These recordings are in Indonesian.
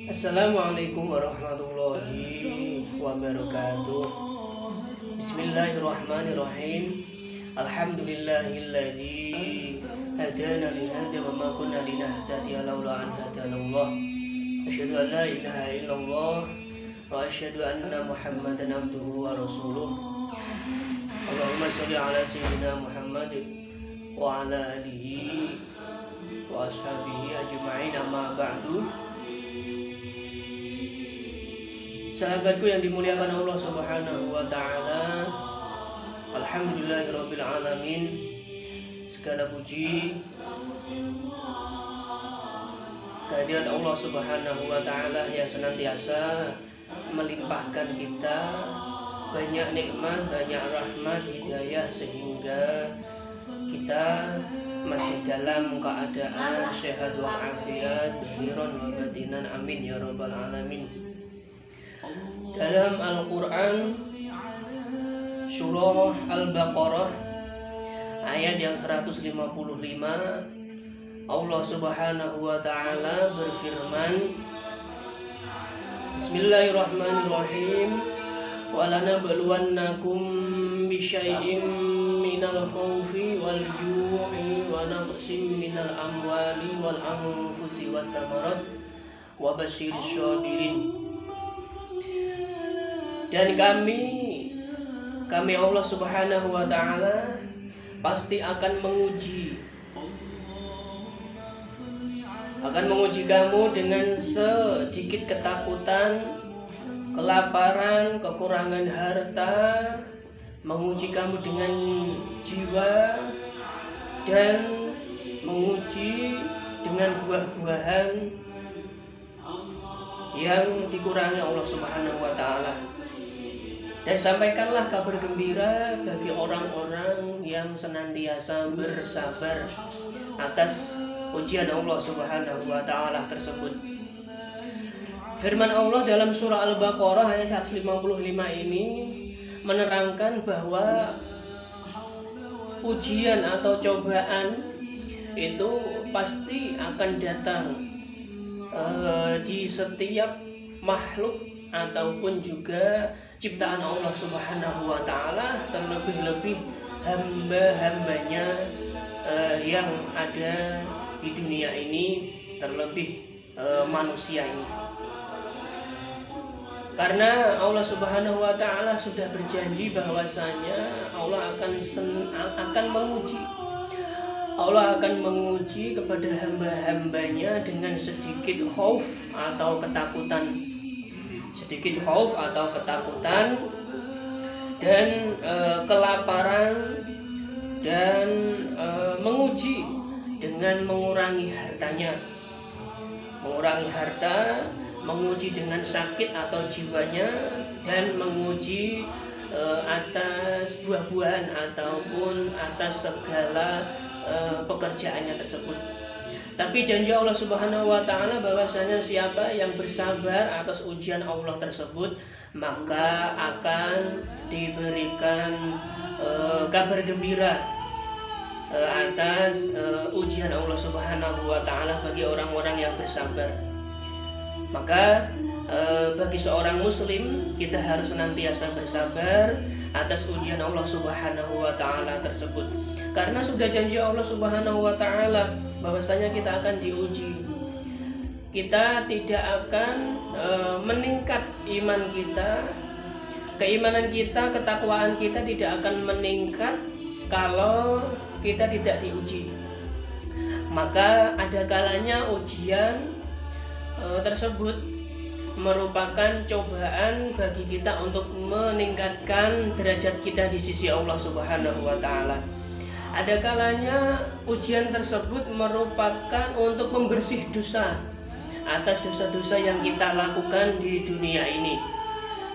Assalamualaikum warahmatullahi wabarakatuh. Bismillahirrahmanirrahim. Alhamdulillahilladzi hadana li hadza wa ma kunna linahtadiya laula an hadanallah. Asyhadu an la ilaha illallah wa asyhadu anna Muhammadan abduhu wa rasuluh. Allahumma shalli ala sayyidina Muhammad wa ala alihi wa ashabihi ajma'in, amma ba'du. Sahabatku yang dimuliakan Allah Subhanahu wa taala, alhamdulillahirabbil alamin. Segala puji kehadirat Allah Subhanahu wa taala yang senantiasa melimpahkan kita banyak nikmat, banyak rahmat, hidayah, sehingga kita masih dalam keadaan sehat walafiat, zahiran wa batinan, amin ya rabbal alamin. Dalam Al-Quran surah Al-Baqarah ayat yang 155, Allah Subhanahu wa ta'ala berfirman, Bismillahirrahmanirrahim, walanabluwannakum bisyai'im minal khawfi wal ju'i wa naqsim minal amwali wal anfusi wasamarat wa basyiris sabirin. Dan kami Allah Subhanahu wa ta'ala pasti akan menguji kamu dengan sedikit ketakutan, kelaparan, kekurangan harta, menguji kamu dengan jiwa, dan menguji dengan buah-buahan yang dikurangi Allah Subhanahu wa ta'ala. Dan sampaikanlah kabar gembira bagi orang-orang yang senantiasa bersabar atas ujian Allah Subhanahu wa ta'ala tersebut. Firman Allah dalam surah Al-Baqarah ayat 155 ini menerangkan bahwa ujian atau cobaan itu pasti akan datang di setiap makhluk ataupun juga ciptaan Allah Subhanahu wa ta'ala, terlebih-lebih hamba-hambanya yang ada di dunia ini, terlebih manusia ini. Karena Allah Subhanahu wa ta'ala sudah berjanji bahwasanya Allah akan menguji. Allah akan menguji kepada hamba-hambanya dengan sedikit khauf atau ketakutan. Sedikit khauf atau ketakutan dan kelaparan, dan menguji dengan mengurangi hartanya, mengurangi harta, menguji dengan sakit atau jiwanya, dan menguji atas buah-buahan ataupun atas segala pekerjaannya tersebut. Tapi janji Allah Subhanahu wa ta'ala bahwasanya siapa yang bersabar atas ujian Allah tersebut, maka akan diberikan kabar gembira atas ujian Allah Subhanahu wa ta'ala bagi orang-orang yang bersabar. Maka bagi seorang muslim, kita harus senantiasa bersabar atas ujian Allah Subhanahu wa ta'ala tersebut. Karena sudah janji Allah Subhanahu wa ta'ala bahwasanya kita akan diuji. Kita tidak akan meningkat iman kita, keimanan kita, ketakwaan kita tidak akan meningkat kalau kita tidak diuji. Maka ada kalanya ujian tersebut merupakan cobaan bagi kita untuk meningkatkan derajat kita di sisi Allah Subhanahu wa ta'ala. Ada kalanya ujian tersebut merupakan untuk membersih dosa atas dosa-dosa yang kita lakukan di dunia ini.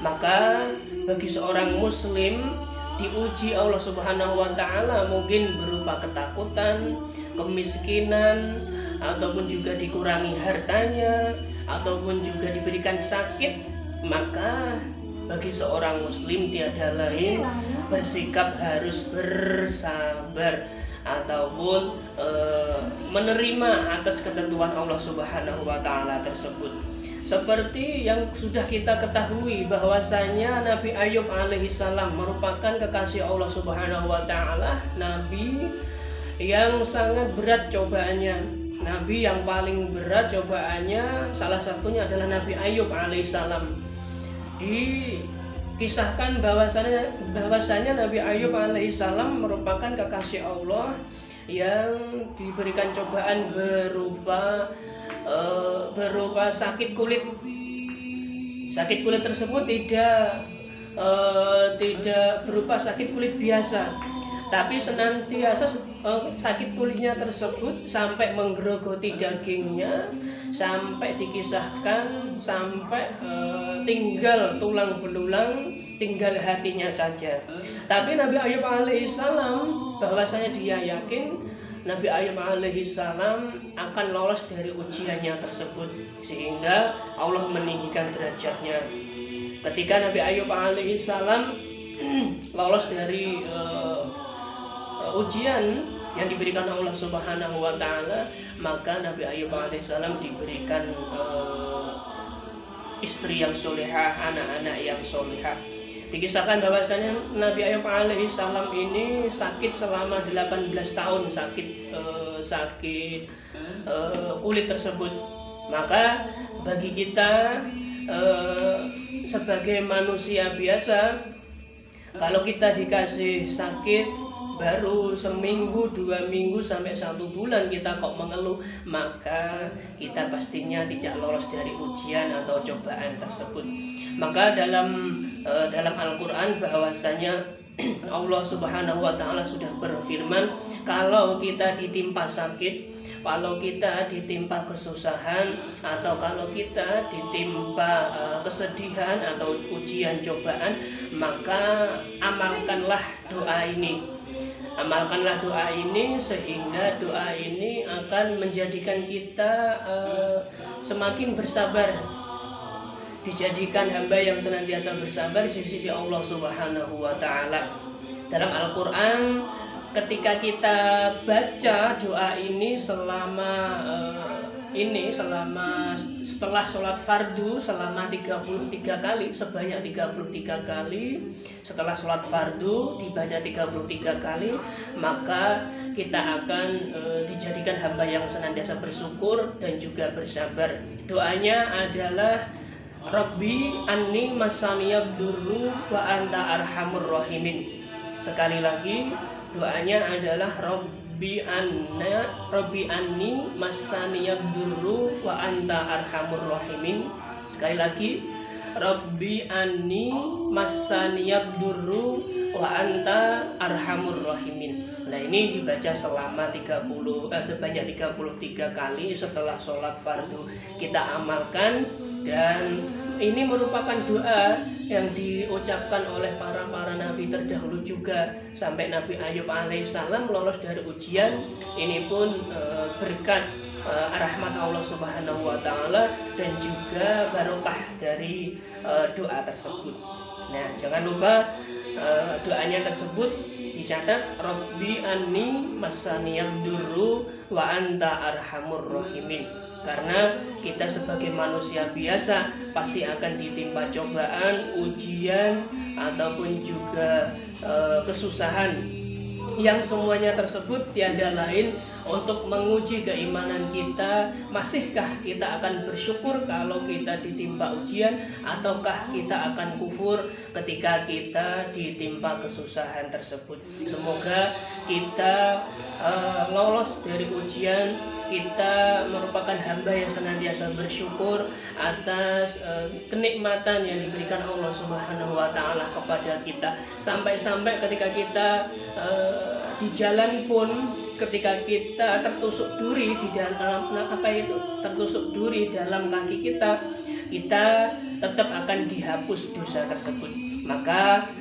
Maka bagi seorang muslim, diuji Allah Subhanahu wa ta'ala mungkin berupa ketakutan, kemiskinan, ataupun juga dikurangi hartanya, ataupun juga diberikan sakit. Maka bagi seorang muslim tiada lain bersikap harus bersabar, ataupun menerima atas ketentuan Allah Subhanahu wa taala tersebut. Seperti yang sudah kita ketahui bahwasanya Nabi Ayub alaihissalam merupakan kekasih Allah Subhanahu wa taala, nabi yang sangat berat cobaannya. Nabi yang paling berat cobaannya salah satunya adalah Nabi Ayub alaihissalam. Dikisahkan bahwasanya Nabi Ayub alaihissalam merupakan kekasih Allah yang diberikan cobaan berupa sakit kulit. Sakit kulit tersebut tidak berupa sakit kulit biasa, tapi senantiasa sakit kulitnya tersebut sampai menggerogoti dagingnya, sampai dikisahkan sampai tinggal tulang belulang, tinggal hatinya saja. Tapi Nabi Ayub alaihissalam bahwasanya dia yakin Nabi Ayub alaihissalam akan lolos dari ujiannya tersebut, sehingga Allah meninggikan derajatnya. Ketika Nabi Ayub alaihissalam lolos dari ujian yang diberikan Allah Subhanahu wa taala, maka Nabi Ayub alaihissalam diberikan istri yang solehah, anak-anak yang solehah. Dikisahkan bahwasanya Nabi Ayub alaihissalam ini sakit selama 18 tahun, sakit kulit tersebut. Maka bagi kita sebagai manusia biasa, kalau kita dikasih sakit baru seminggu, 2 minggu sampai 1 bulan kita kok mengeluh, maka kita pastinya tidak lolos dari ujian atau cobaan tersebut. Maka dalam Al-Quran bahwasanya Allah Subhanahu wa taala sudah berfirman, kalau kita ditimpa sakit, kalau kita ditimpa kesusahan, atau kalau kita ditimpa kesedihan atau ujian cobaan, maka amalkanlah doa ini. Amalkanlah doa ini, sehingga doa ini akan menjadikan kita semakin bersabar, dijadikan hamba yang senantiasa bersabar di sisi Allah Subhanahu wa taala. Dalam Al-Qur'an, ketika kita baca doa ini setelah sholat fardu selama 33 kali, sebanyak 33 kali. Setelah sholat fardu dibaca 33 kali, maka kita akan dijadikan hamba yang senantiasa bersyukur dan juga bersabar. Doanya adalah Rabbi anni masaniyad durru wa anta arhamur rahimin. Sekali lagi, doanya adalah Rabbi anni masaniyad durru wa anta arhamur rahimin. Sekali lagi, Rabbi anni masaniyad durru wa anta arhamur rahimin. Nah, ini dibaca selama sebanyak 33 kali setelah sholat fardu. Kita amalkan, dan ini merupakan doa yang diucapkan oleh para nabi terdahulu juga, sampai Nabi Ayub alaihissalam lolos dari ujian. Ini pun berkat rahmat Allah Subhanahu wa taala dan juga barokah dari doa tersebut. Nah, jangan lupa doanya tersebut dicatat, Rabbi anni masaniyad durru wa anta arhamur rahimin. Karena kita sebagai manusia biasa pasti akan ditimpa cobaan, ujian, ataupun juga kesusahan, yang semuanya tersebut tiada lain untuk menguji keimanan kita. Masihkah kita akan bersyukur kalau kita ditimpa ujian, ataukah kita akan kufur ketika kita ditimpa kesusahan tersebut? Semoga kita lolos dari ujian, kita merupakan hamba yang senantiasa bersyukur atas kenikmatan yang diberikan Allah Subhanahu wa taala kepada kita. Sampai-sampai ketika kita di jalan pun, ketika kita tertusuk duri di dalam tertusuk duri dalam kaki kita, kita tetap akan dihapus dosa tersebut. Maka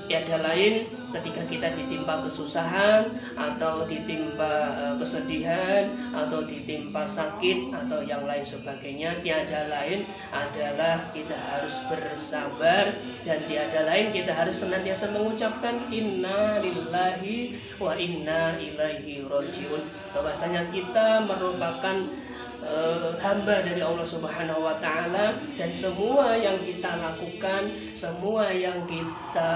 tiada lain ketika kita ditimpa kesusahan atau ditimpa kesedihan atau ditimpa sakit atau yang lain sebagainya, tiada lain adalah kita harus bersabar, dan tiada lain kita harus senantiasa mengucapkan inna lillahi wa inna ilaihi rajiun, bahwasanya kita merupakan hamba dari Allah Subhanahu wa Ta'ala, dan semua yang kita lakukan, semua yang kita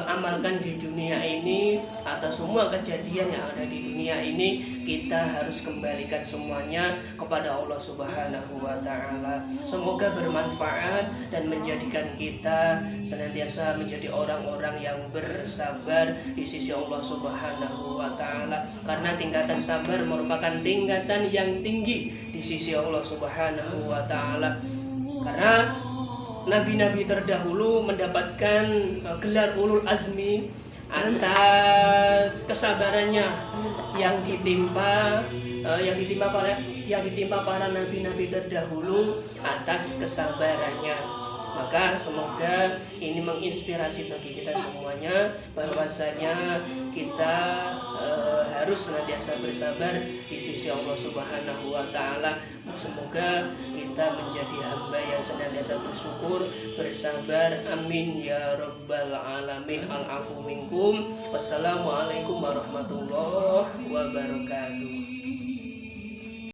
amalkan di dunia ini, atau semua kejadian yang ada di dunia ini, kita harus kembalikan semuanya kepada Allah Subhanahu wa Ta'ala. Semoga bermanfaat dan menjadikan kita senantiasa menjadi orang-orang yang bersabar di sisi Allah Subhanahu wa Ta'ala, karena tingkatan sabar merupakan tingkatan yang tinggi di sisi Allah Subhanahu wa Ta'ala. Karena nabi-nabi terdahulu mendapatkan gelar ulul azmi atas kesabarannya yang ditimpa para nabi-nabi terdahulu, atas kesabarannya. Maka semoga ini menginspirasi bagi kita semuanya, bahwasanya kita harus senantiasa bersabar di sisi Allah Subhanahu wa Ta'ala. Semoga kita menjadi hamba yang senantiasa bersyukur, bersabar. Amin ya rabbal alamin. Al-afu minkum. Wassalamualaikum warahmatullahi wabarakatuh.